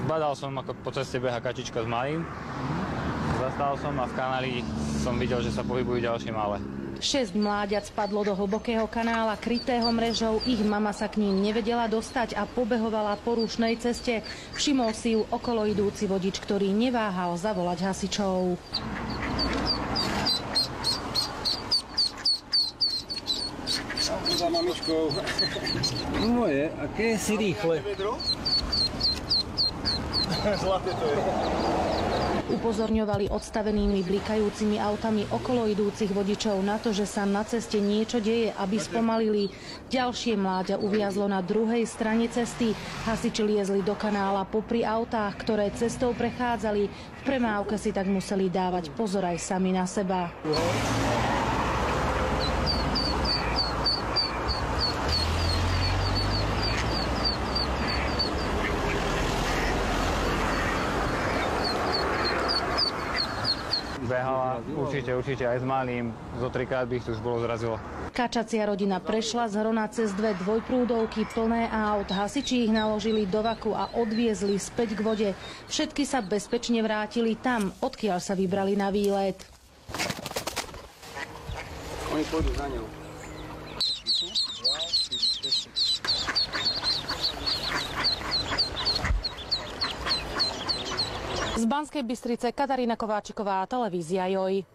Zbadal som, ako po ceste beha kačička s malým. Zastal som a v kanáli som videl, že sa pohybujú ďalšie malé. 6 mláďat spadlo do hlbokého kanála krytého mrežou. Ich mama sa k ním nevedela dostať a pobehovala po rušnej ceste. Všimol si ju okolo idúci vodič, ktorý neváhal zavolať hasičov. Za mamičkou. Moje, aké si rýchle. Zlaté to je. Upozorňovali odstavenými blikajúcimi autami okolo idúcich vodičov na to, že sa na ceste niečo deje, aby spomalili. Ďalšie mláďa uviazlo na druhej strane cesty. Hasiči liezli do kanála popri autách, ktoré cestou prechádzali. V premávke si tak museli dávať pozor aj sami na seba. Behala určite aj s malým, zo 3-krát by ich tu už bolo zrazilo. Kačacia rodina prešla z Hrona cez 2 dvojprúdovky plné aut. Hasiči ich naložili do vaku a odviezli späť k vode. Všetky sa bezpečne vrátili tam, odkiaľ sa vybrali na výlet. Oni pôjdu za ňou. Z Banskej Bystrice Katarína Kováčiková, televízia JOJ.